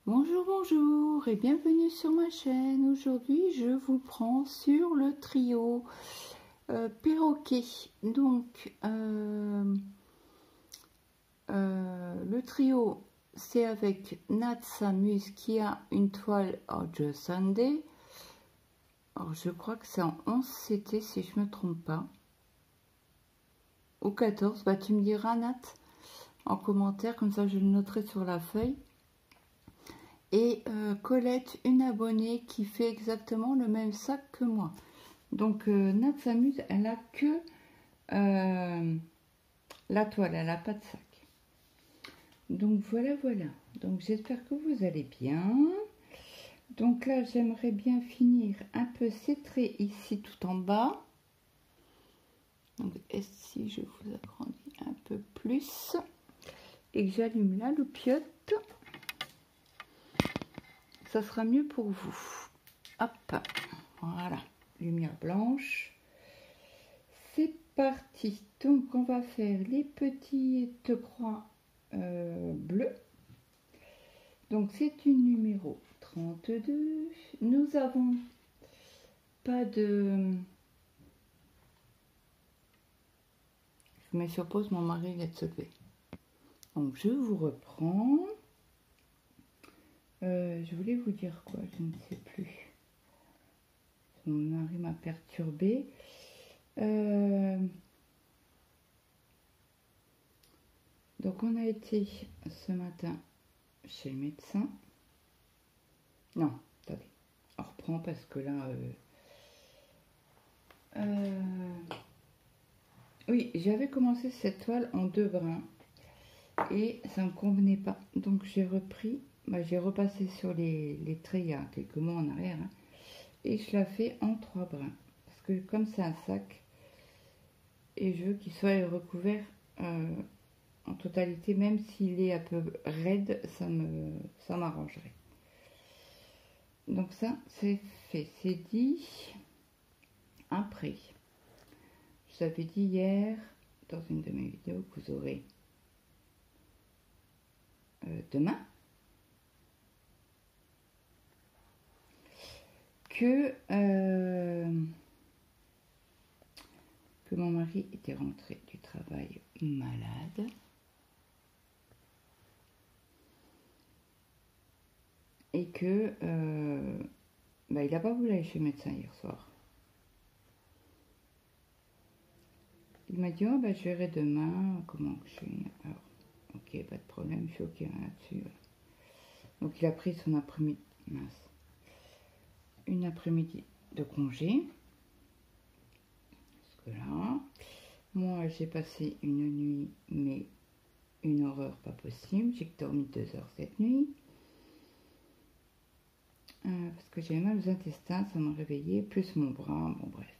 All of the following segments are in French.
Bonjour, bonjour et bienvenue sur ma chaîne. Aujourd'hui, je vous prends sur le trio perroquet. Donc, le trio, c'est avec Nat s'amuse qui a une toile Ojo Sunday. Alors, je crois que c'est en 11 CT si je ne me trompe pas. Ou 14, bah tu me diras Nat en commentaire, comme ça je le noterai sur la feuille. Et Colette, une abonnée qui fait exactement le même sac que moi. Donc Nat s'amuse, elle a que la toile, elle n'a pas de sac. Donc voilà. Donc j'espère que vous allez bien. Donc là, j'aimerais bien finir un peu ces traits ici tout en bas. Donc si je vous agrandis un peu plus et que j'allume la loupiote, ça sera mieux pour vous. Hop, voilà, lumière blanche. C'est parti. Donc on va faire les petites croix bleues. Donc c'est une numéro 32. Nous avons pas de... Je mets sur pause, mon mari vient de se lever. Donc je vous reprends. Je voulais vous dire quoi, je ne sais plus. Mon mari m'a perturbée. Donc on a été ce matin chez le médecin. Non, attendez, on reprend parce que là... oui, j'avais commencé cette toile en 2 brins et ça ne me convenait pas. Donc j'ai repris, j'ai repassé sur les traits il y a quelques mois en arrière. Hein, et je la fais en 3 brins. Parce que comme c'est un sac, et je veux qu'il soit recouvert en totalité, même s'il est un peu raide, ça m'arrangerait. Donc ça, c'est fait, c'est dit. Après, je vous avais dit hier, dans une de mes vidéos que vous aurez demain, que mon mari était rentré du travail malade. Et que il n'a pas voulu aller chez le médecin hier soir. Il m'a dit, oh, je verrai demain comment je suis. Alors, ok, pas de problème, je suis ok là-dessus. Donc il a pris son après-midi, une après-midi de congé. Parce que là, moi j'ai passé une nuit, mais une horreur pas possible. J'ai dormi 2 heures cette nuit. Parce que j'avais mal aux intestins, ça m'a réveillé, plus mon bras, bon bref.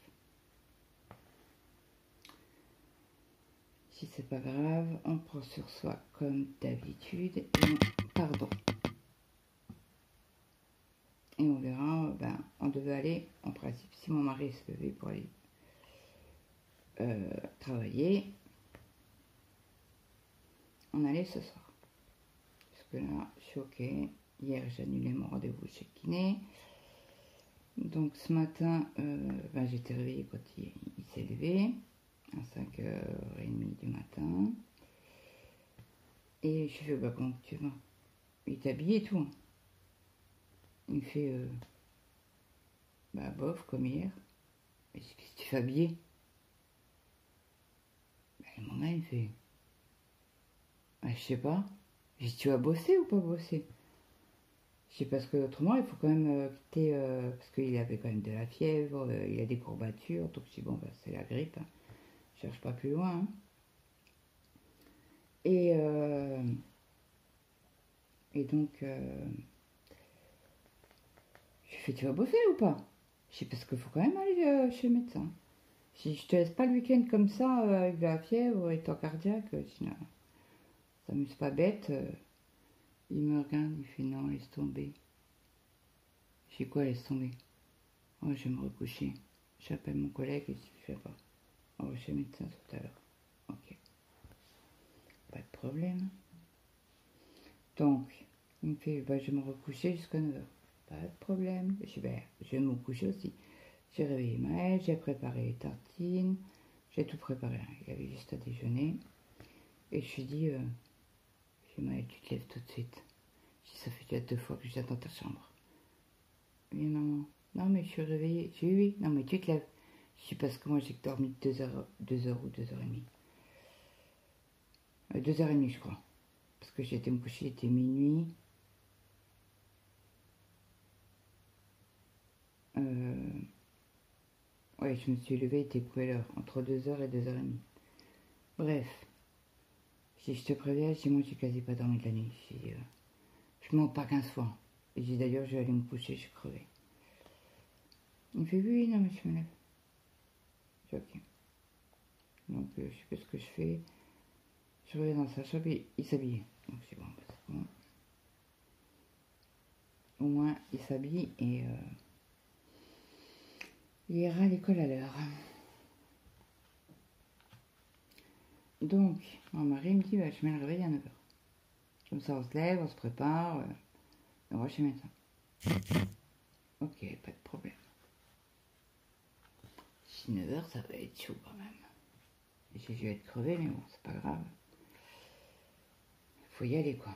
Si c'est pas grave, on prend sur soi comme d'habitude. Pardon. Et on verra, on devait aller, en principe, si mon mari se levait pour aller travailler, on allait ce soir. Parce que là, je suis ok. Hier, j'ai annulé mon rendez-vous chez le kiné. Donc ce matin, j'étais réveillée quand il s'est levé, à 5h30 du matin. Et je lui fais, comment tu vas? Il est habillé et tout. Hein. Il me fait, bof, comme hier. Et qu'est-ce que tu fais habillé? Mon mari, il me fait, je sais pas. J'ai dit, tu vas bosser ou pas bosser? Je sais parce que autrement, il faut quand même quitter, parce qu'il avait quand même de la fièvre, il a des courbatures. Donc je dis, bon, c'est la grippe. Hein. Je cherche pas plus loin. Hein. Et donc, je lui fais, tu vas bosser ou pas? Je dis, parce qu'il faut quand même aller chez le médecin. Je dis, je te laisse pas le week-end comme ça, avec de la fièvre et ton cardiaque, sinon, ça m'amuse pas bête. Il me regarde, il fait, non, laisse tomber. Je dis, quoi, laisse tomber? Oh, je vais me recoucher. J'appelle mon collègue et je fais pas. On va chez le médecin tout à l'heure. Ok. Pas de problème. Donc, Il me fait, bah, je vais me recoucher jusqu'à 9h. Pas de problème. Je dis, ben, je vais me coucher aussi. J'ai réveillé Maël, j'ai préparé les tartines, j'ai tout préparé. Il y avait juste à déjeuner. Et je lui dis, Maël, tu te lèves tout de suite. Je dis, ça fait déjà 2 fois que je viens dans ta chambre. Il dit, maman, non mais je suis réveillée. Je dis, oui, non mais tu te lèves. Je dis, parce que moi j'ai dormi 2 heures ou 2h30. 2h30 je crois. Parce que j'ai été me coucher, il était minuit. Ouais, je me suis levée, il était quelle heure? Entre 2h et 2h30. Bref. Si je te préviens, je dis, moi j'ai quasi pas dormi de la nuit. Je mens pas 15 fois. Et j'ai d'ailleurs, je vais aller me coucher, je suis crevée. Il me fait, oui, non mais je me lève. Je dis, ok. Donc je sais pas ce que je fais. Je reviens dans sa chambre et il s'habille. Donc c'est bon, c'est bon. Au moins, il s'habille et il ira à l'école à l'heure. Donc, mon mari me dit, bah, je mets le réveil à 9h. Comme ça, on se lève, on se prépare, on va chez le médecin. Ok, pas de problème. Si 9h, ça va être chaud quand même. Je vais être crevé, mais bon, c'est pas grave. Faut y aller, quoi.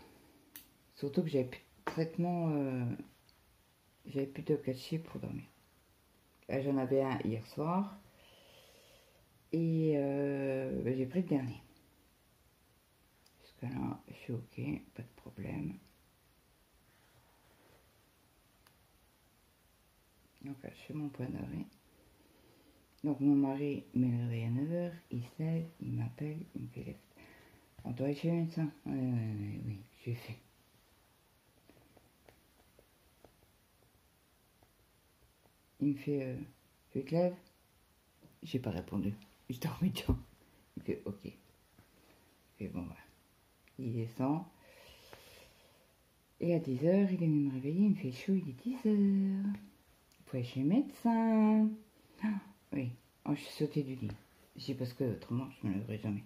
Surtout que j'avais plus de traitement, j'avais plus de cachet pour dormir. Là, j'en avais un hier soir. Et bah, j'ai pris le dernier. Jusqu'à là, je suis ok, pas de problème. Donc là, je fais mon point d'arrêt. Donc mon mari met le réveil à 9h, il se lève, il m'appelle, il me fait lève. On doit aller chez le médecin. Oui, j'ai fait. Il me fait, tu te lèves? J'ai pas répondu. Je dormais déjà. Il fait, ok. Il fait, bon, voilà. Il descend. Et à 10h, il est venu me réveiller, il me fait chaud, il est 10h. Il faut aller chez le médecin. Ah, oui, oh, je suis sautée du lit. Je dis parce que autrement, je ne me lèverai jamais.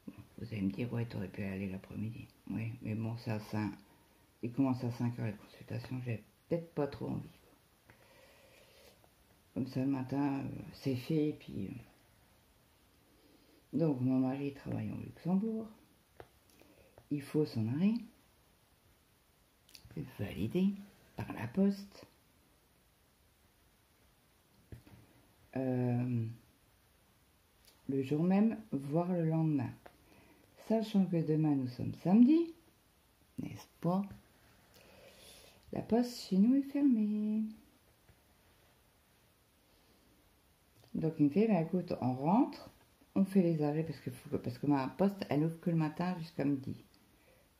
Bon, vous allez me dire, ouais, t'aurais pu aller l'après-midi. Oui, mais bon, c'est à 5. Il commence à 5h la consultation, j'ai peut-être pas trop envie. Comme ça, le matin, c'est fait, et puis... Donc, mon mari travaille au Luxembourg. Il faut son arrêt. Validé par la poste. Le jour même, voire le lendemain. Sachant que demain, nous sommes samedi, n'est-ce pas? La poste chez nous est fermée. Donc il me fait, bah, écoute, on rentre, on fait les arrêts parce que ma poste, elle ouvre que le matin jusqu'à midi.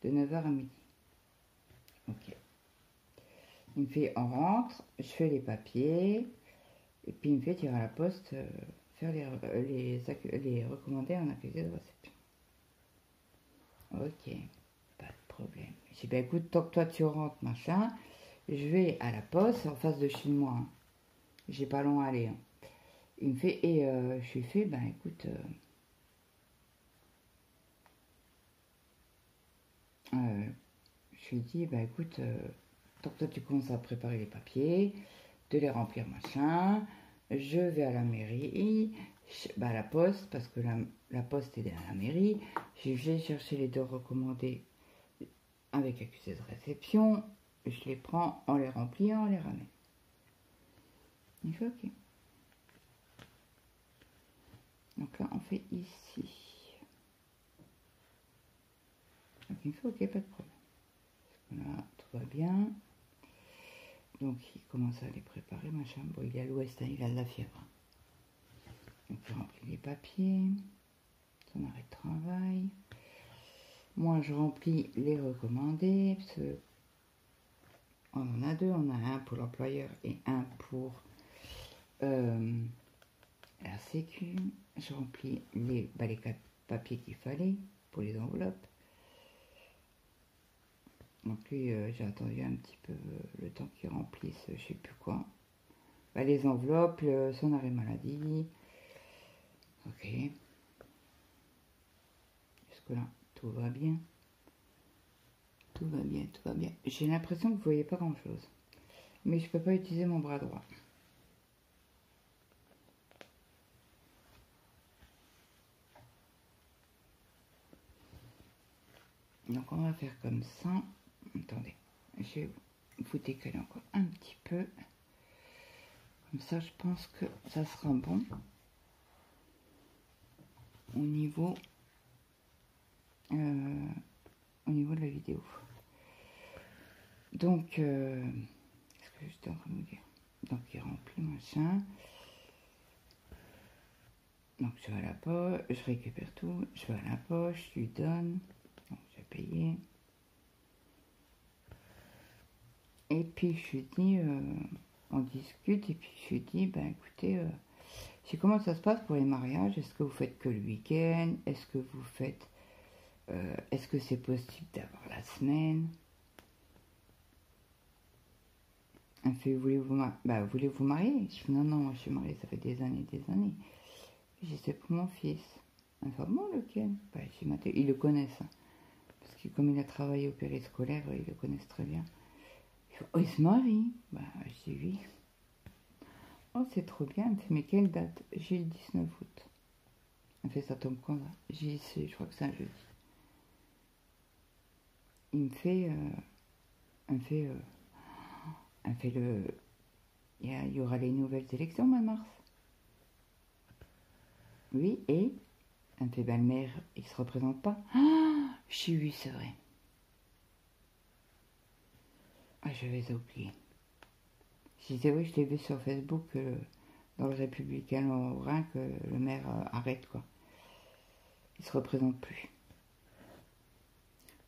De 9h à midi. Ok. Il me fait, on rentre, je fais les papiers, et puis il me fait, tu iras à la poste faire les recommander en accusé de réception. Ok, pas de problème. Je dis, bah écoute, tant que toi tu rentres, machin, je vais à la poste, en face de chez moi. Hein. J'ai pas long à aller. Hein. Il me fait, et je lui fais, ben écoute, je lui dis, ben écoute, tant que toi tu commences à préparer les papiers, de les remplir, machin, je vais à la mairie, à la poste, parce que la poste est à la mairie, je vais chercher les 2 recommandés avec accusé de réception, je les prends, on les remplit, on les ramène. Il fait ok. Donc là, on fait ici. Donc il fait ok, pas de problème. Voilà, tout va bien. Donc il commence à les préparer, machin. Bon, il est à l'ouest, hein, il a de la fièvre. Donc il remplit les papiers, son arrêt de travail. Moi, je remplis les recommandés, parce que on en a 2, on a un pour l'employeur et un pour la sécu. Je remplis les 4 papiers qu'il fallait pour les enveloppes. Donc lui, j'ai attendu un petit peu le temps qu'il remplisse, je sais plus quoi. Les enveloppes, son arrêt maladie. Ok. Jusque là, tout va bien. Tout va bien, tout va bien. J'ai l'impression que vous voyez pas grand-chose. Mais je peux pas utiliser mon bras droit. Donc on va faire comme ça. Attendez, je vais vous décaler encore un petit peu. Comme ça, je pense que ça sera bon. Au niveau de la vidéo. Donc, qu'est-ce que j'étais en train de vous dire? Donc, il remplit machin. Donc, je vais à la poche, je récupère tout, je vais à la poche, je lui donne. Donc, j'ai payé. Et puis, je lui dis, on discute, et puis je lui dis, ben écoutez, je sais comment ça se passe pour les mariages. Est-ce que vous faites que le week-end? Est-ce que vous faites, est-ce que c'est possible d'avoir la semaine? Elle me fait, voulez-vous marier? Je fais, non, moi je suis mariée, ça fait des années, des années. J'ai dit, c'est pour mon fils. Elle me fait, bon, lequel? Ils le connaissent, hein, parce que comme il a travaillé au périscolaire, ils le connaissent très bien. Il fait, oh, il se marie? Je dis oui. Oh, c'est trop bien. Elle me fait, mais quelle date? J'ai le 19 août. Elle me fait, ça tombe quand là? J'ai dit, je crois que c'est un jeudi. Il me fait, il y aura les nouvelles élections au mois de mars. Oui, et elle me fait, le maire, il se représente pas. Je dis oui, c'est vrai. Ah, je vais oublier. Je disais oui, je l'ai vu sur Facebook dans le Républicain Lorrain que le maire arrête quoi. Il se représente plus.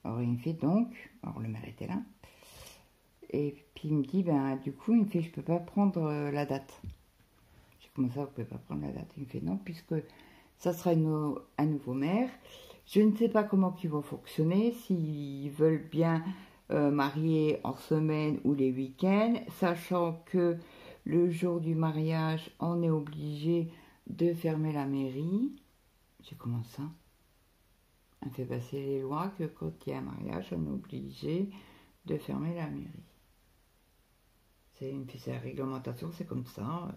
Alors il me fait donc, alors le maire était là, et puis il me dit du coup il me fait je peux pas prendre la date. J'ai commencé ça, vous pouvez pas prendre la date. Il me fait non puisque ça sera un nouveau maire. Je ne sais pas comment ils vont fonctionner, s'ils veulent bien marier en semaine ou les week-ends, sachant que le jour du mariage, on est obligé de fermer la mairie. J'ai comment ça? On fait passer les lois que quand il y a un mariage, on est obligé de fermer la mairie. C'est la réglementation, c'est comme ça.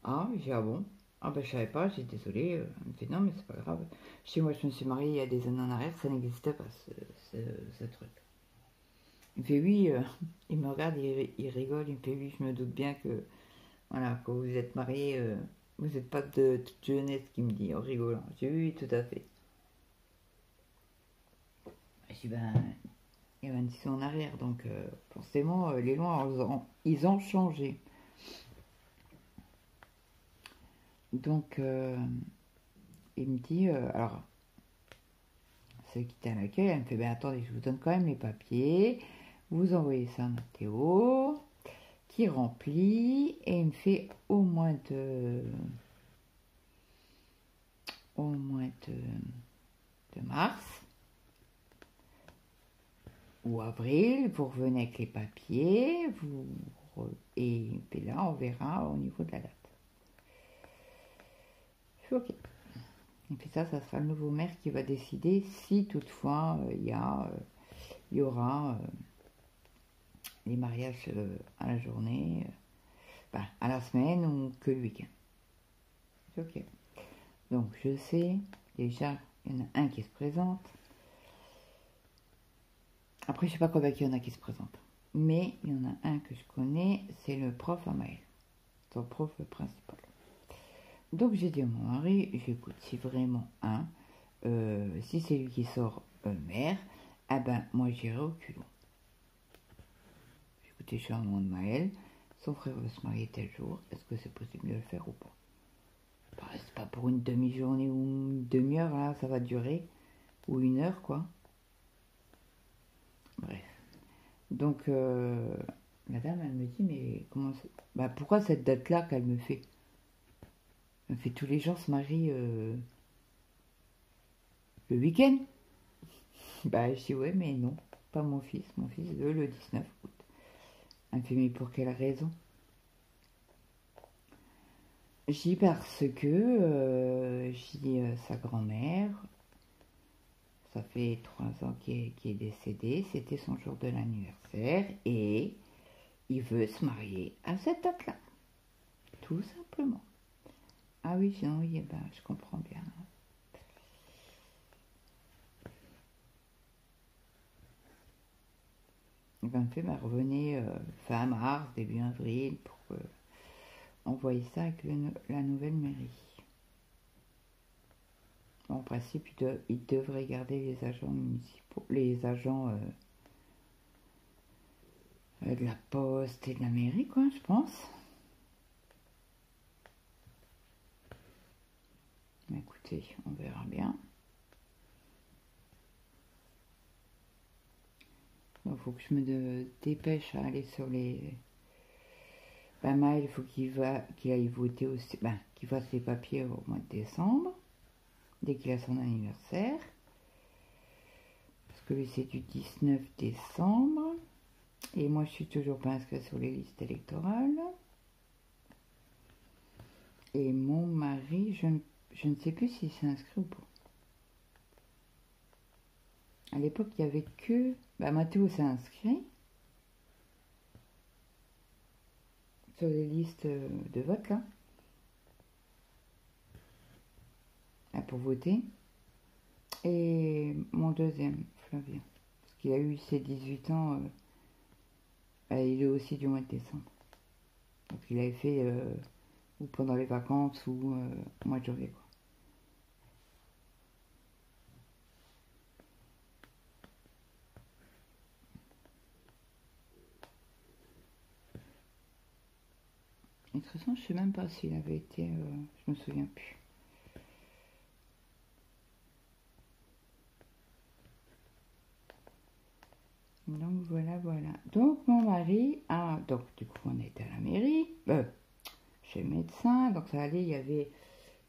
Ah, j'ai ah bon? Ah je savais pas, j'ai désolé. Elle me fait non mais c'est pas grave. Chez moi je me suis mariée il y a des années en arrière, ça n'existait pas ce truc. Il me fait oui, il me regarde, il rigole, il me fait oui, je me doute bien que voilà, quand vous êtes marié, vous n'êtes pas de toute jeunesse, qui me dit en rigolant. J'ai oui, tout à fait. Je dis il y a 26 ans en arrière, donc forcément les lois ils ont changé. Donc il me dit alors celle qui était à l'accueil, elle me fait attendez, je vous donne quand même les papiers, vous envoyez ça à Mathéo qui remplit et il me fait au mois de mars ou avril, vous revenez avec les papiers, et puis là on verra au niveau de la date. Je fais ok. Et puis ça sera le nouveau maire qui va décider si toutefois il y aura les mariages à la journée, à la semaine ou que le week-end. C'est ok. Donc je sais, déjà, il y en a un qui se présente. Après, je sais pas combien il y en a qui se présentent. Mais il y en a un que je connais, c'est le prof Amael, son prof principal. Donc j'ai dit à mon mari, j'écoute, si vraiment si c'est lui qui sort maire, moi j'irai au culot. Écoutez, je suis un nom de Maël, son frère veut se marier tel jour, est-ce que c'est possible de le faire ou pas? C'est pas pour une demi-journée ou une demi-heure, là, ça va durer, ou une heure, quoi. Bref. Donc, la dame, elle me dit, mais comment ça... pourquoi cette date-là qu'elle me fait? Elle me fait, tous les gens se marient le week-end. Je dis, ouais, mais non, pas mon fils. Mon fils veut le 19 août. Elle me fait, mais pour quelle raison? Je dis, parce que, sa grand-mère ça fait 3 ans qu'il est décédé, c'était son jour de l'anniversaire et il veut se marier à cette date-là, tout simplement. Ah oui, sinon, oui, eh ben, je comprends bien. Il va me faire, bah, revenez fin mars, début avril, pour envoyer ça avec la nouvelle mairie. En principe, il devrait garder les agents municipaux, les agents de la poste et de la mairie, quoi, je pense. Mais écoutez, on verra bien. Il faut que je me dépêche à aller sur les... Ben, Maël, il faut qu'il aille voter aussi, ben, qu'il fasse les papiers au mois de décembre, dès qu'il a son anniversaire. Parce que lui, c'est du 19 décembre. Et moi, je suis toujours pas inscrite sur les listes électorales. Et mon mari, je ne sais plus s'il s'est inscrit ou pas. À l'époque, il n'y avait que... Bah, Mathéo s'est inscrit sur les listes de vote, là. Pour voter. Et mon deuxième, Flavien. Parce qu'il a eu ses 18 ans. Il est aussi du mois de décembre. Donc il avait fait ou pendant les vacances ou au mois de janvier, quoi. Et de toute façon, je sais même pas s'il avait été... je me souviens plus. Donc voilà, voilà. Donc mon mari a... Donc du coup, on était à la mairie, chez le médecin. Donc ça allait, il y avait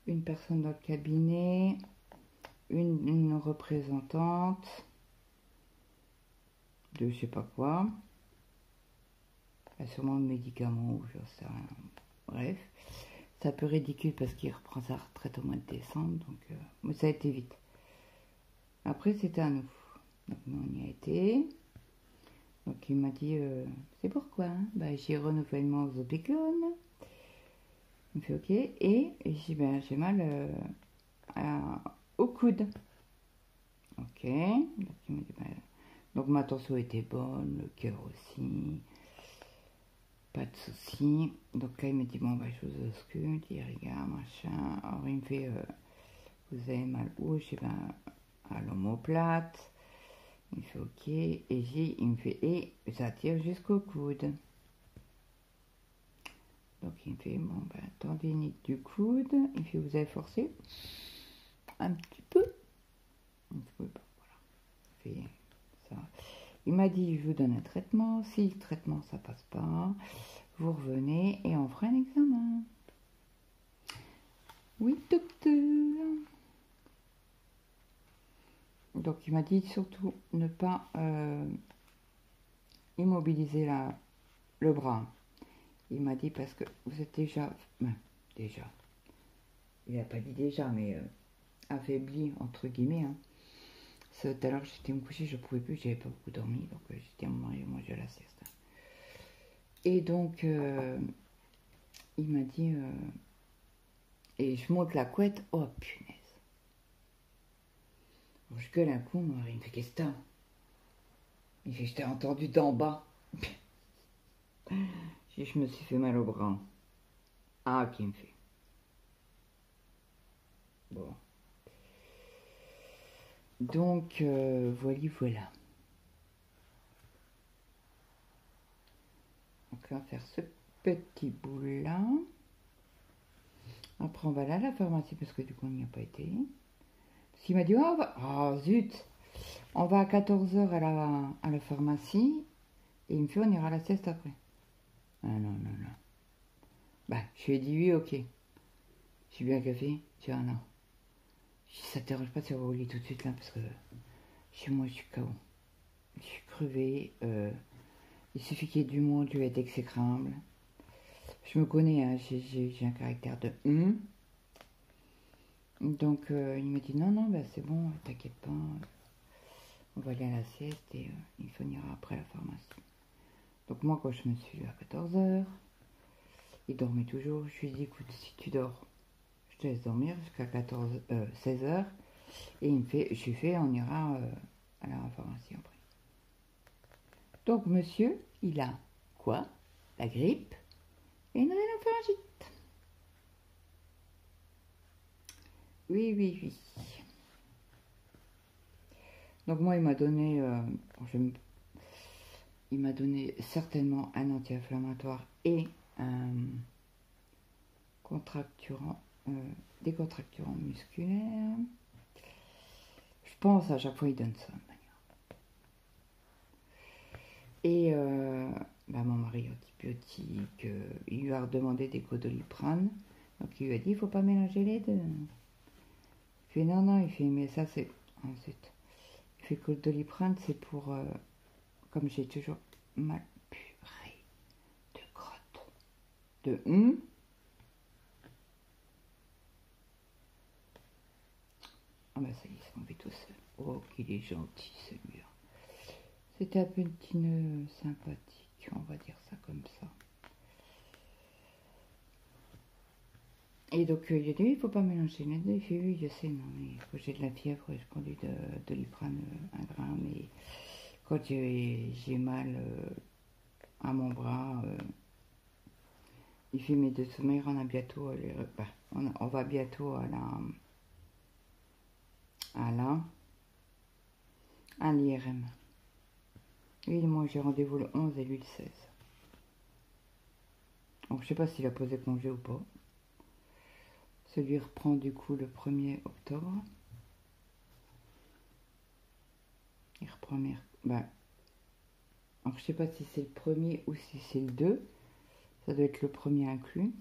une personne dans le cabinet, une représentante de je sais pas quoi. Sûrement de médicaments ou je sais rien. Bref, c'est un peu ridicule parce qu'il reprend sa retraite au mois de décembre, donc mais ça a été vite. Après, c'était à nous. Donc nous, on y a été. Donc il m'a dit, c'est pourquoi hein? Bah, j'ai renouvellement aux obligations. Il me fait ok. Et j'ai dit, ben, j'ai mal au coude. Ok. Donc il m'a dit, ben, donc ma tension était bonne, le cœur aussi. Pas de soucis. Donc là, il me dit, bon, bah, je vous ausculte, il regarde, machin. Alors, il me fait, vous avez mal où? Je dis, ben, à l'omoplate. Il me fait, ok. Et il me fait, et ça tire jusqu'au coude. Donc, il me fait, bon, ben, tendinite du coude. Il me fait, vous avez forcé? Un petit peu. Un petit peu, bon, voilà. Il fait ça. Il m'a dit, je vous donne un traitement. Si le traitement, ça passe pas, vous revenez et on fera un examen. Oui, docteur. Donc il m'a dit surtout ne pas immobiliser le bras. Il m'a dit parce que vous êtes déjà, déjà, il n'a pas dit déjà, mais affaibli entre guillemets. Hein. Tout à l'heure j'étais me coucher, je ne pouvais plus, j'avais pas beaucoup dormi, donc j'ai dit à mon mari, moi j'ai la sieste. Et donc il m'a dit, et je monte la couette, oh punaise. Bon, je gueule un coup, mon mari me fait qu'est-ce que t'as? Il fait je t'ai entendu d'en bas. Je me suis fait mal au bras. Ah, qui me fait. Bon. Donc, voilà. Donc, on va faire ce petit bout-là. Après, on va aller à la pharmacie parce que du coup, on n'y a pas été. Parce qu'il m'a dit, oh, zut, on va à 14 h à la pharmacie. Et il me fait, on ira à la sieste après. Ah non, non, non. Bah, je lui ai dit oui, ok. J'ai bu un café. Tu vois, non. Si ça te dérange pas, tu vas au lit tout de suite là parce que chez moi, je suis KO. Je suis crevée. Il suffit qu'il y ait du monde, je vais être exécrable. Je me connais, hein, j'ai un caractère de Donc il m'a dit non, non, bah, c'est bon, t'inquiète pas. on va aller à la sieste et il finira après la pharmacie. Donc moi, quand je me suis levée à 14 h, il dormait toujours. Je lui ai dit, écoute, si tu dors, je te laisse dormir jusqu'à 16 h. Et il me fait, je lui fais, on ira à la pharmacie après. Donc monsieur, il a quoi? La grippe et une rhinopharyngite. Oui, oui, oui. Donc moi, il m'a donné, il m'a donné certainement un anti-inflammatoire et un contracturant, décontracturant musculaire. Je pense à chaque fois il donne ça. Et bah, mon mari antibiotique, il lui a redemandé des Doliprane. Donc il lui a dit il faut pas mélanger les deux. Il fait non, non, il fait mais ça c'est. Ensuite, il fait que le Doliprane c'est pour. Comme j'ai toujours mal purée de crotte. De Ah bah ça y est, c'est enlevé tout seul. Oh qu'il est gentil celui-là. C'était un petit nœud sympathique, on va dire ça comme ça. Et donc il a dit, il faut pas mélanger les deux. Il fait, oui, je sais, non, mais quand j'ai de la fièvre, je prends du Doliprane 1 gramme. Et quand j'ai mal à mon bras, il fait, mais de toute manière, on a bientôt, on va bientôt à l'IRM. Et moi, j'ai rendez-vous le 11 et lui le 16. Donc, je sais pas s'il a posé congé ou pas. Celui reprend du coup le 1er octobre. Il reprend alors je sais pas si c'est le premier ou si c'est le 2. Ça doit être le premier inclus.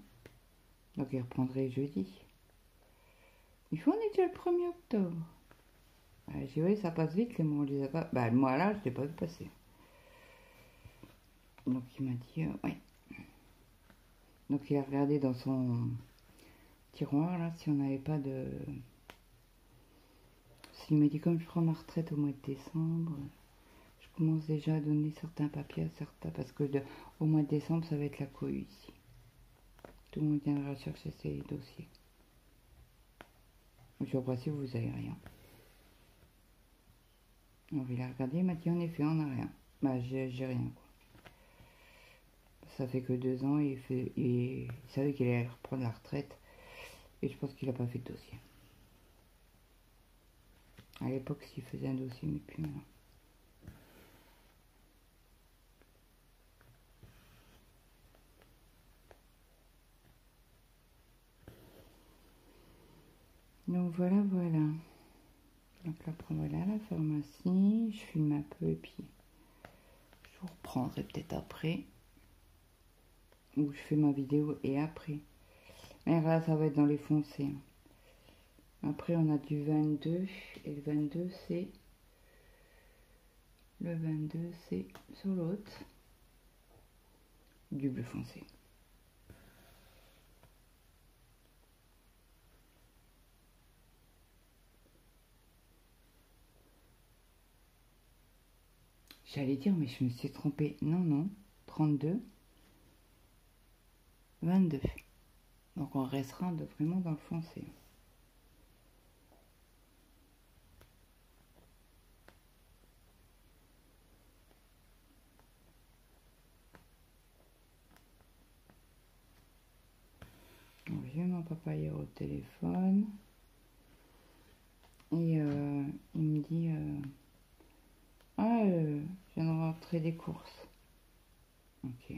Donc il reprendrait jeudi. Il faut on est déjà le 1er octobre. J'ai dit oui ça passe vite les mois on les a pas. Moi là je l'ai pas vu passer. Donc il m'a dit ouais. Donc il a regardé dans son tiroir là si on n'avait pas de. Il m'a dit comme je prends ma retraite au mois de décembre, je commence déjà à donner certains papiers à certains parce que au mois de décembre ça va être la cohue ici. Tout le monde viendra chercher ses dossiers. Je vois si vous avez rien. Alors il a regardé, il m'a dit en effet on n'a rien. J'ai rien quoi. Ça fait que 2 ans et il savait qu'il allait reprendre la retraite et je pense qu'il n'a pas fait de dossier. À l'époque s'il faisait un dossier mais plus maintenant. Donc voilà. Donc là, voilà la pharmacie. Je filme un peu et puis je vous reprendrai peut-être après. Ou je fais ma vidéo et après. Mais là, ça va être dans les foncés. Après, on a du 22. Et le 22, c'est... Le 22, c'est sur l'autre. Du bleu foncé. J'allais dire, mais je me suis trompée. Non, 32, 22. Donc on restera vraiment dans le foncé. J'ai mon papa hier au téléphone. Et il me dit... je viens de rentrer des courses. Ok.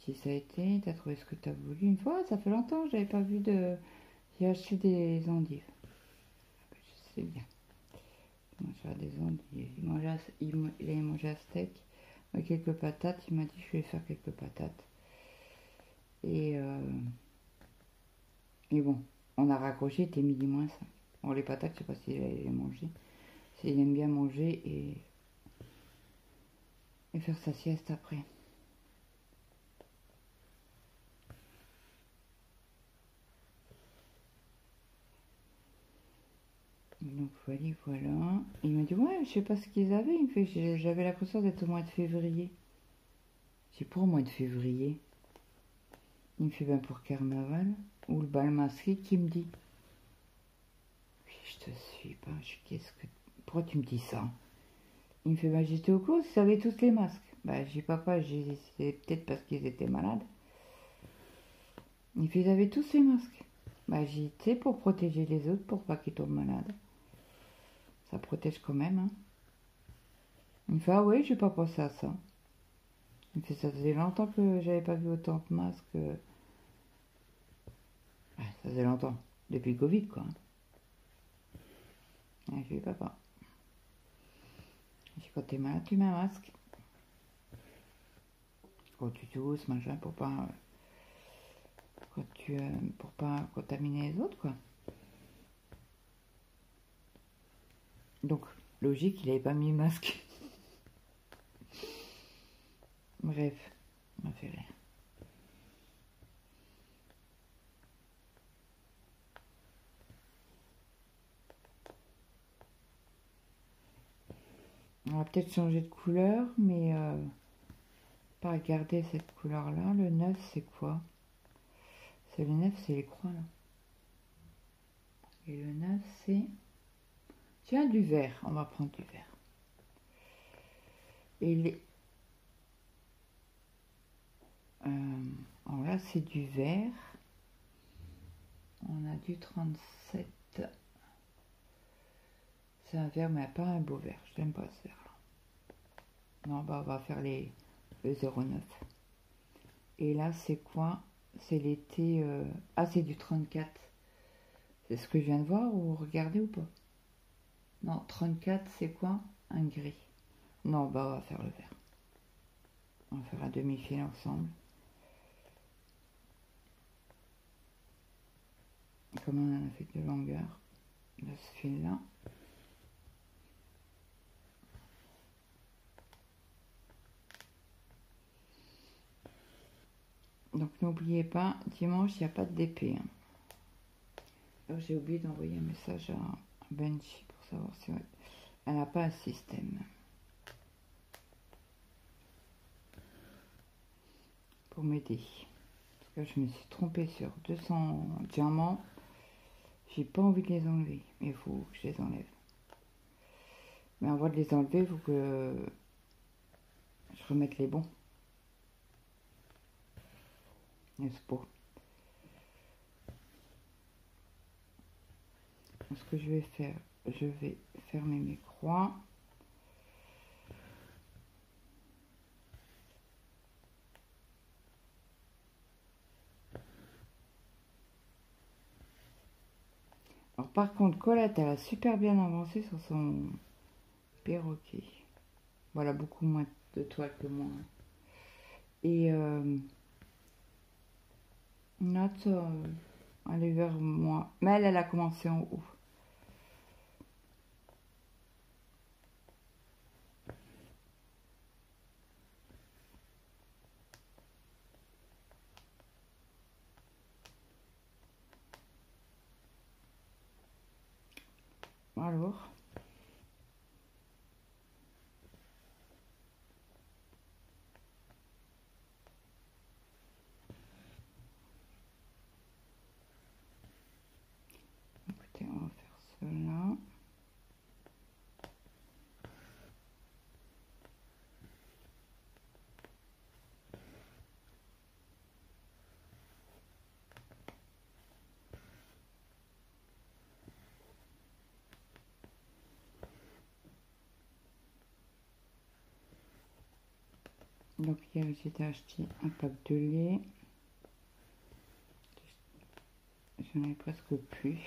Si ça a été, t'as trouvé ce que t'as voulu une fois, ça fait longtemps, j'avais pas vu de... J'ai acheté des endives. Je sais bien. Il mangeait des endives. Il avait mangé un steak avec quelques patates. Il m'a dit je vais faire quelques patates. Et bon, on a raccroché, il était midi moins 5. Bon, les patates, je sais pas s'il allait les manger. S'il aime bien manger et faire sa sieste après. Donc voilà. Il m'a dit, ouais, je sais pas ce qu'ils avaient. Il me fait, j'avais l'impression d'être au mois de février. C'est pour le mois de février. Il me fait, ben pour carnaval, ou le bal masqué, qui me dit. Je te suis pas, qu'est-ce que... Pourquoi tu me dis ça? Il me fait, ben j'étais au cours, ils avaient tous les masques. Ben j'ai papa, c'est peut-être parce qu'ils étaient malades. Il me fait, ils avaient tous les masques. Ben j'ai été pour protéger les autres, pour pas qu'ils tombent malades. Ça protège quand même, hein. Il me fait, ah oui, j'ai pas pensé à ça. Il me fait, ça faisait longtemps que j'avais pas vu autant de masques. Ouais, ça faisait longtemps. Depuis le Covid, quoi. Ouais, je lui dis, papa. Quand t'es malade, tu mets un masque. Quand tu tousses, machin, pour pas contaminer les autres, quoi. Donc, logique, il avait pas mis le masque. Bref, ça m'a fait rire. On va peut-être changer de couleur, mais pas garder cette couleur-là. Le 9, c'est quoi? C'est le 9, c'est les croix, là. Et le 9, c'est... Tiens, du vert. On va prendre du vert. Et les... alors là, c'est du vert. On a du 37. C'est un vert, mais pas un beau vert. Je n'aime pas ce vert-là. Non, bah, on va faire le 09. Et là, c'est quoi? C'est l'été... Ah, c'est du 34. C'est ce que je viens de voir ou regarder ou pas? Non, 34, c'est quoi? Un gris. Non, bah, on va faire le vert. On va faire un demi-fil ensemble. Comme on en a fait de longueur de ce fil-là. Donc n'oubliez pas, dimanche, il n'y a pas de DP. Alors j'ai oublié d'envoyer un message à Benchy pour savoir si elle n'a pas un système. Pour m'aider. Parce que je me suis trompée sur 200 diamants. J'ai pas envie de les enlever. Mais il faut que je les enlève. Mais avant de les enlever, il faut que je remette les bons. N'est-ce pas? Ce que je vais faire, je vais fermer mes croix. Alors par contre, Colette, elle a super bien avancé sur son perroquet. Voilà, beaucoup moins de toile que moi. Et Nat, elle est vers moi. Mais elle a commencé en haut. Alors, écoutez, on va faire cela. Donc hier j'ai acheté un pack de lait. J'en ai presque plus.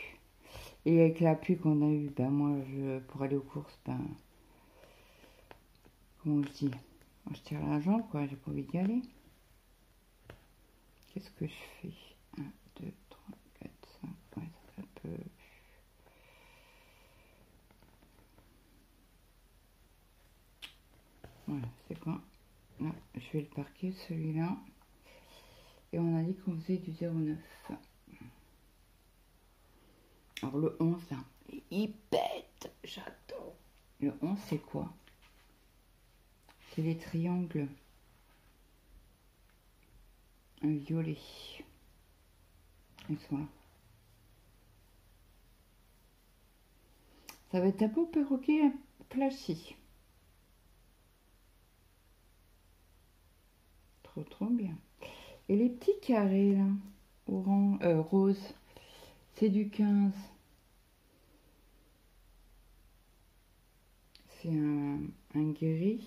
Et avec la pluie qu'on a eue, ben moi pour aller aux courses, ben comment je dis, moi, je tire la jambe quoi, j'ai pas envie d'y aller. Qu'est-ce que je fais? 1, 2, 3, 4, 5, ouais, ça fait un peu. Voilà, c'est quoi? Là, je vais le parquer celui-là. Et on a dit qu'on faisait du 09. Alors le 11 là, il pète, j'adore. Le 11, c'est quoi? C'est les triangles. Un violet. Ils sont là. Ça va être un beau perroquet flashy. Trop bien. Et les petits carrés là, orange, rose, c'est du 15. C'est un gris.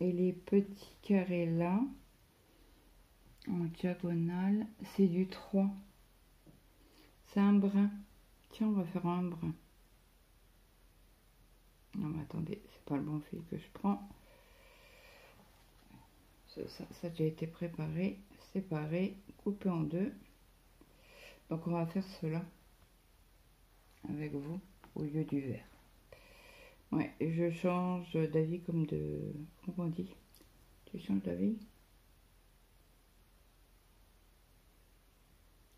Et les petits carrés là, en diagonale, c'est du 3. C'est un brun. Tiens, on va faire un brun. Non mais attendez, c'est pas le bon fil que je prends. Ça a déjà été préparé, séparé, coupé en deux. Donc on va faire cela avec vous au lieu du vert. Ouais, et je change d'avis comme de... Comment on dit? Tu changes d'avis?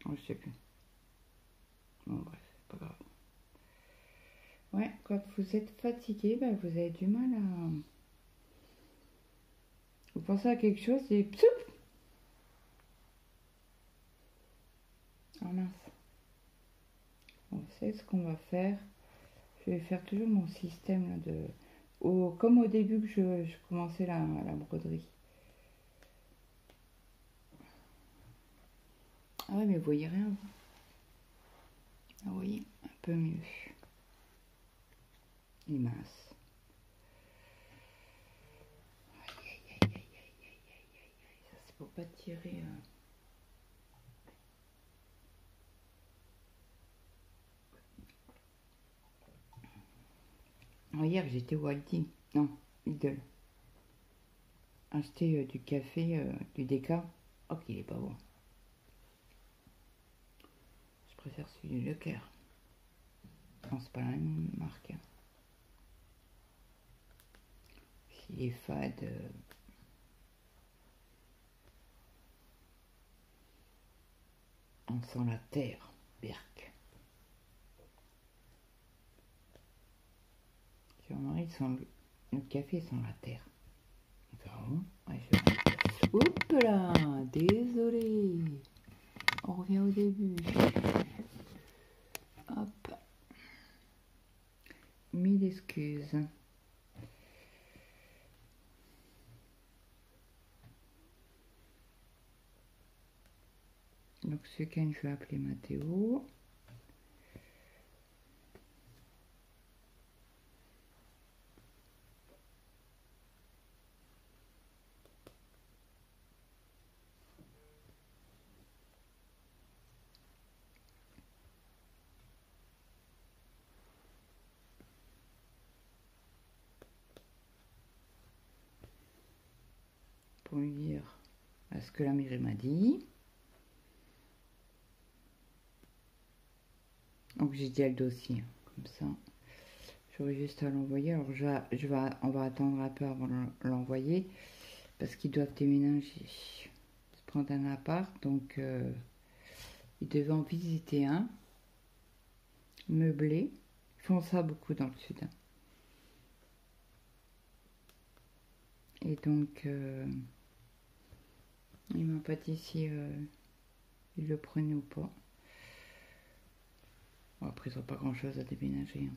Oh, je sais plus. Bon bref, c'est pas grave. Ouais, quand vous êtes fatigué, ben, vous avez du mal à... Vous pensez à quelque chose et... Psouf! Ah mince. On sait ce qu'on va faire. Je vais faire toujours mon système là, de... comme au début que je commençais la broderie. Ah ouais, mais vous voyez rien. Ah oui, un peu mieux. Il est mince. Ça, c'est pour pas tirer... Oh, hier, j'étais au Aldi. Non, Lidl. Acheter du café, du déca. Oh, qu'il est pas bon. Je préfère celui du Leclerc. Non, c'est pas la même marque. S'il est fade... On sent la terre, Berk. Sur Marie, le café sent la terre. Ouais, oups là, désolé. On revient au début. Hop. 1000 excuses. Donc ce week-end, je vais appeler Mathéo. Pour lui dire ce que la mairie m'a dit. Donc j'ai dit le dossier, comme ça. J'aurais juste à l'envoyer. Alors on va attendre un peu avant de l'envoyer parce qu'ils doivent déménager, se prendre un appart. Donc ils devaient en visiter un, meublé. Ils font ça beaucoup dans le sud. Et donc il m'a pas dit si il le prenait ou pas. Bon, après ils n'ont pas grand chose à déménager.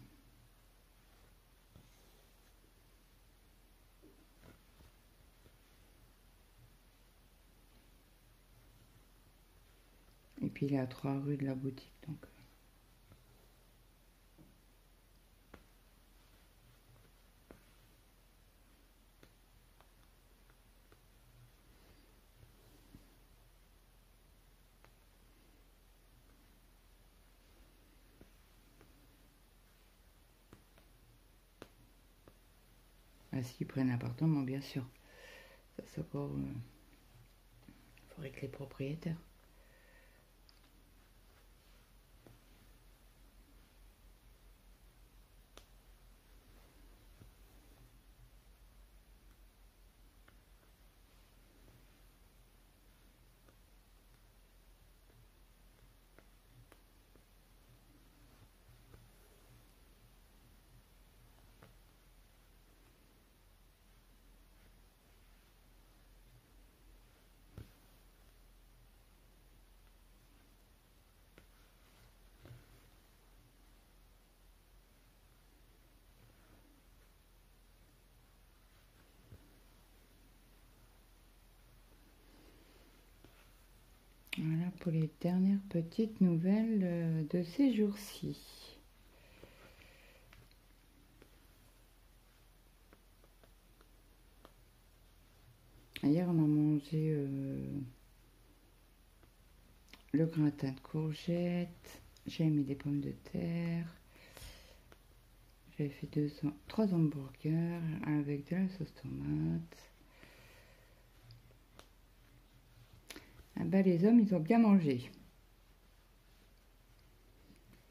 Et puis il est à 3 rues de la boutique, donc. Ah, s'ils prennent l'appartement, bien sûr. Ça, c'est encore... Il faudrait que les propriétaires. pour les dernières petites nouvelles de ces jours-ci. Hier, on a mangé le gratin de courgettes. J'ai mis des pommes de terre. J'avais fait 3 hamburgers avec de la sauce tomate. Ah bah, les hommes, ils ont bien mangé.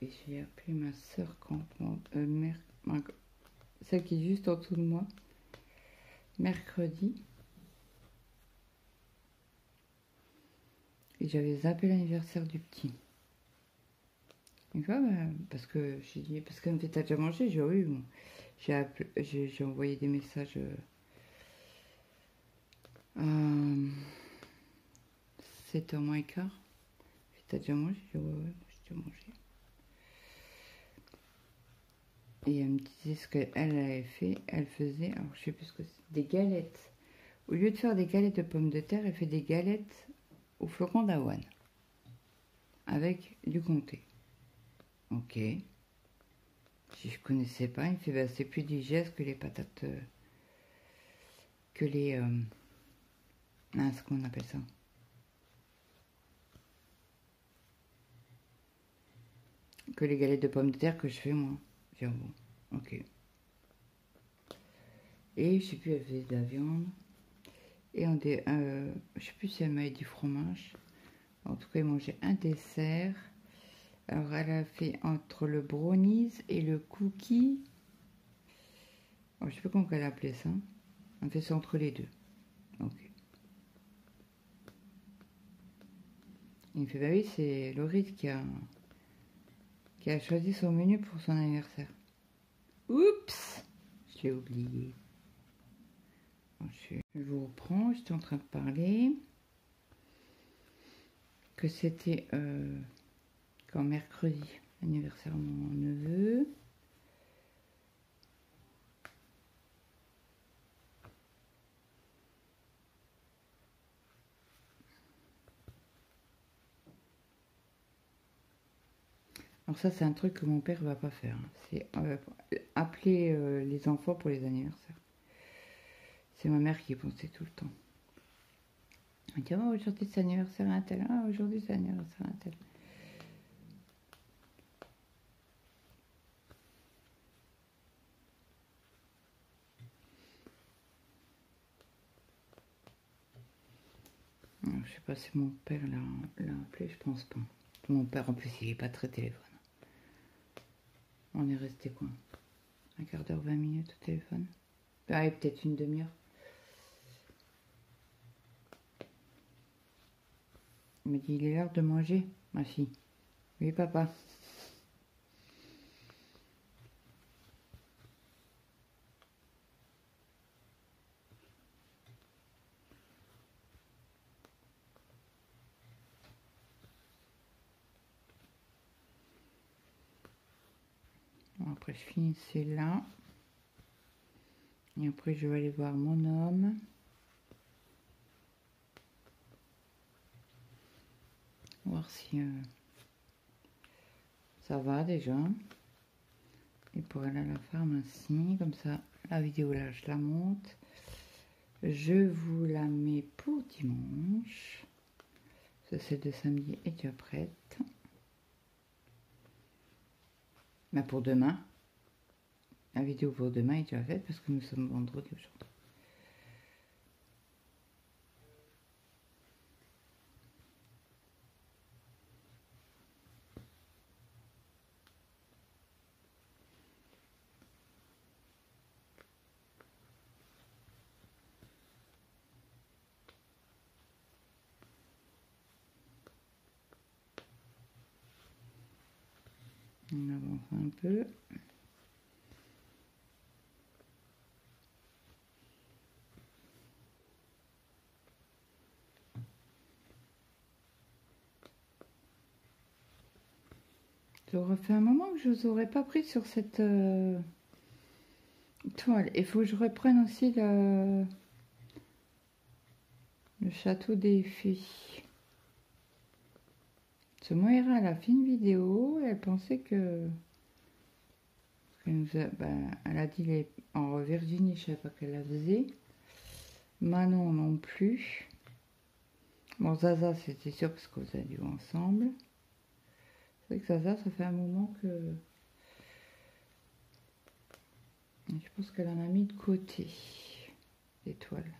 Et j'ai appelé ma soeur celle qui est juste en dessous de moi, mercredi. Et j'avais zappé l'anniversaire du petit. Une fois, parce que j'ai dit, parce qu'elle me fait, t'as déjà mangé? J'ai dit, oui, bon. J'ai envoyé des messages à 7h moins quart. T'as déjà mangé? J'ai dit, ouais, j'ai déjà mangé. Et elle me disait ce qu'elle avait fait. Elle faisait, alors je sais plus ce que c'est, des galettes. Au lieu de faire des galettes de pommes de terre, elle fait des galettes au flocon d'avoine. Avec du comté. Ok. Si je connaissais pas, il me fait, bah, c'est plus digeste que les patates, que les, ce qu'on appelle ça. Que les galettes de pommes de terre que je fais moi. J'ai dit, bon, ok. Et je sais plus, elle faisait de la viande. Et je sais plus si elle m'avait dit fromage. En tout cas, elle mangeait un dessert. Alors, elle a fait entre le brownies et le cookie. Alors, je sais pas comment elle a appelé ça. Elle fait ça entre les deux. Ok. Il me fait, bah oui, c'est Loris qui a choisi son menu pour son anniversaire. Oups! Je l'ai oublié. Je vous reprends, j'étais en train de parler. Que c'était quand mercredi, anniversaire de mon neveu. Alors ça, c'est un truc que mon père va pas faire. C'est appeler les enfants pour les anniversaires. C'est ma mère qui pensait tout le temps. Elle dit, oh, aujourd'hui c'est anniversaire à un tel. Ah, aujourd'hui c'est anniversaire à un tel. Alors, je sais pas si mon père l'a appelé, je pense pas. Mon père, en plus, il n'est pas très téléphone. On est resté quoi? Un quart d'heure, 20 minutes au téléphone. Ah, et peut-être une demi-heure. Il m'a dit, il est l'heure de manger, ma fille. Oui, papa. Bon, après, je finissais là. Et après, je vais aller voir mon homme. Voir si ça va déjà. Et pour aller à la pharmacie, comme ça, la vidéo là, je la monte. Je vous la mets pour dimanche. Ça, c'est de samedi est déjà prête. Mais pour demain, la vidéo pour demain est déjà faite parce que nous sommes vendredi aujourd'hui. On avance un peu. Ça aurait fait un moment que je ne vous aurais pas pris sur cette toile. Il faut que je reprenne aussi le château des fées. Ce Moira, elle a fait une vidéo et elle pensait que... elle a dit en Virginie, je ne savais pas qu'elle la faisait. Manon non plus. Bon, Zaza, c'était sûr parce que vous avez dû ensemble. C'est vrai que Zaza, ça fait un moment que... Je pense qu'elle en a mis de côté, l'étoile.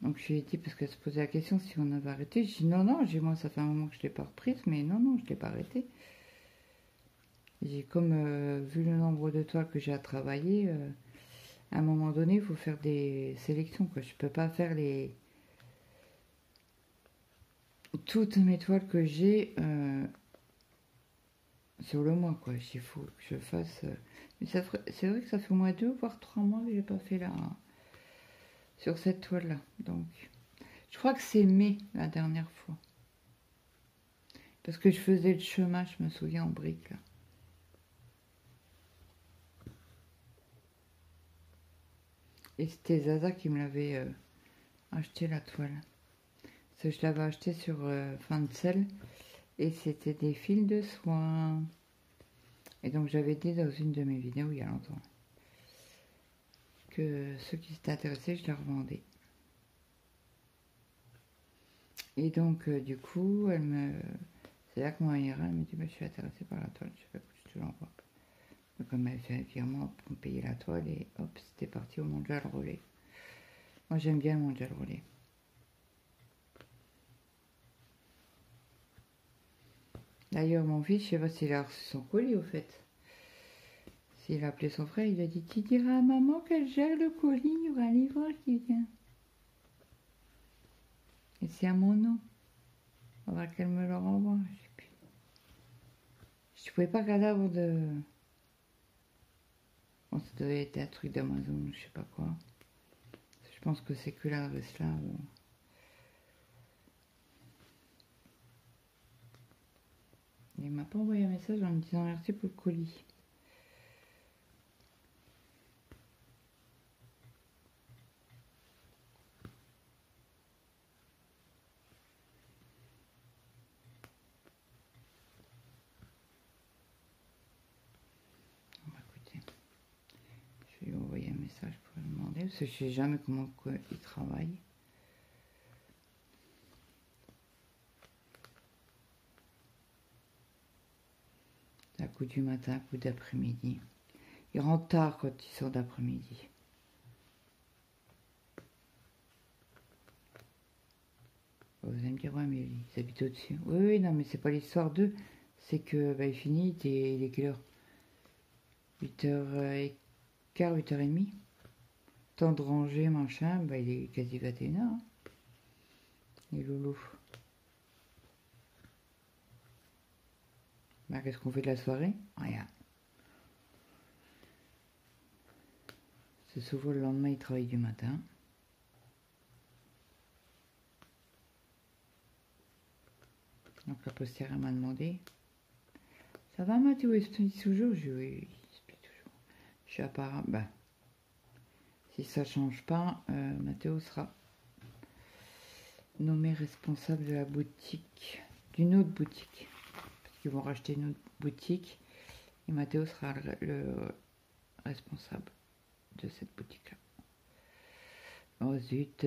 Donc je lui ai dit, parce qu'elle se posait la question si on avait arrêté. Je dis non, non, moi ça fait un moment que je ne l'ai pas reprise, mais non, non, je ne l'ai pas arrêté. J'ai comme vu le nombre de toiles que j'ai à travailler, à un moment donné, il faut faire des sélections, quoi. Je ne peux pas faire toutes mes toiles que j'ai sur le mois, quoi. Il faut que je fasse... Mais c'est vrai que ça fait au moins 2 voire 3 mois que j'ai pas fait là, sur cette toile-là. Donc, je crois que c'est mai, la dernière fois. Parce que je faisais le chemin, je me souviens, en brique, là. Et c'était Zaza qui me l'avait acheté, la toile. Parce que je l'avais acheté sur fin de sel. Et c'était des fils de soie. Et donc j'avais dit dans une de mes vidéos il y a longtemps que ceux qui s'étaient intéressés, je les revendais. Et donc du coup, c'est là que mon IRA, elle me dit, je suis intéressée par la toile, je sais pas que je te l'envoie. Donc elle m'avait fait un virement pour me payer la toile et hop, c'était parti au Mondial Relais. Moi j'aime bien le Mondial Relais. D'ailleurs mon fils, je sais pas s'il a reçu son colis au fait. S'il a appelé son frère, il a dit, tu diras à maman qu'elle gère le colis, il y aura un livreur qui vient. Et c'est à mon nom. On va qu'elle me le renvoie. Je pouvais pas regarder avant de... Bon, ça devait être un truc d'Amazon, je sais pas quoi. Je pense que c'est que l'adresse là. Où... Il m'a pas envoyé un message en me disant merci pour le colis. Bon, écoutez, je vais lui envoyer un message pour lui demander, parce que je sais jamais comment il travaille. À coup du matin, à coup d'après-midi. Il rentre tard quand il sort d'après-midi. Vous allez me dire, ouais, mais ils habitent au-dessus. Oui, oui, non, mais c'est pas l'histoire d'eux. C'est que, il finit, il est quelle heure 8h15, 8h30. Temps de ranger, machin, il est quasi 21h. Hein. Les loulous. Qu'est-ce qu'on fait de la soirée? Rien. C'est souvent le lendemain, il travaille du matin. Donc la postière m'a demandé, ça va Mathieu, il explique toujours? Je dis oui, il explique toujours. Je suis à part, si ça change pas, Mathéo sera nommé responsable de la boutique, d'une autre boutique. Parce qu'ils vont racheter une autre boutique et Mathéo sera le responsable de cette boutique-là. Oh zut.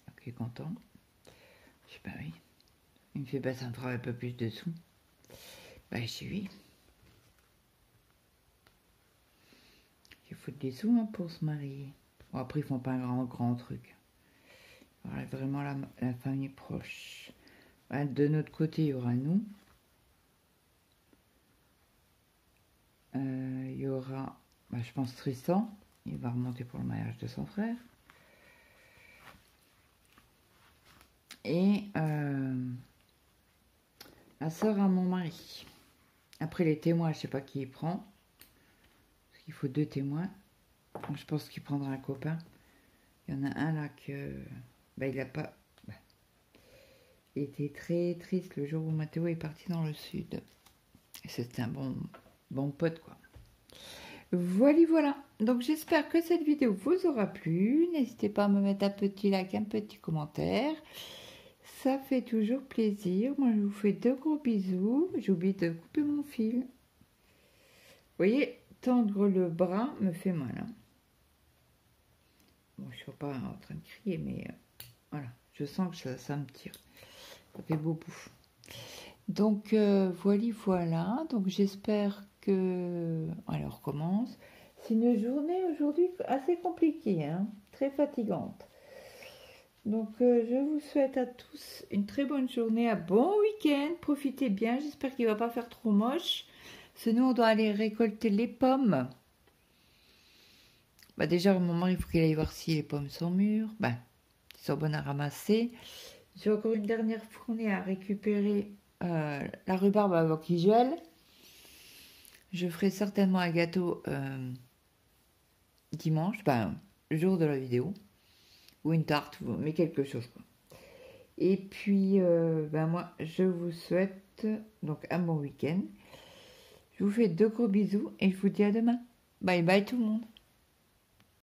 Ok, content. Je sais pas, oui. Il me fait, ça me fera un peu plus de sous. Je dis oui. Il faut des sous pour se marier. Bon, après, ils font pas un grand truc. Voilà, vraiment la famille proche. De notre côté, il y aura nous. Il y aura, je pense, Tristan. Il va remonter pour le mariage de son frère. Et la sœur à mon mari. Après, les témoins, je sais pas qui il prend. Parce qu'il faut 2 témoins. Donc, je pense qu'il prendra un copain. Il y en a un là que... il a pas... il était très triste le jour où Mathéo est parti dans le sud. Et c'était un bon pote, quoi. Voilà. Donc, j'espère que cette vidéo vous aura plu. N'hésitez pas à me mettre un petit like, un petit commentaire. ça fait toujours plaisir. Moi, je vous fais de gros bisous. J'ai oublié de couper mon fil. Vous voyez, tendre le bras me fait mal. Hein. Bon, je ne suis pas en train de crier, mais voilà. Je sens que ça me tire. Ça fait beaucoup. Donc, voilà. Donc, j'espère que... Alors, on recommence. C'est une journée aujourd'hui assez compliquée, hein, très fatigante. Donc, je vous souhaite à tous une très bonne journée, un bon week-end. Profitez bien. J'espère qu'il ne va pas faire trop moche. Sinon, on doit aller récolter les pommes. Bah, déjà, mon mari, il faut qu'il aille voir si les pommes sont mûres. Bah, ils sont bonnes à ramasser. J'ai encore une dernière fournée à récupérer la rhubarbe avant qu'il gèle. Je ferai certainement un gâteau dimanche, ben, le jour de la vidéo. Ou une tarte, mais quelque chose. Quoi. Et puis, ben moi, je vous souhaite donc un bon week-end. Je vous fais de gros bisous et je vous dis à demain. Bye bye tout le monde.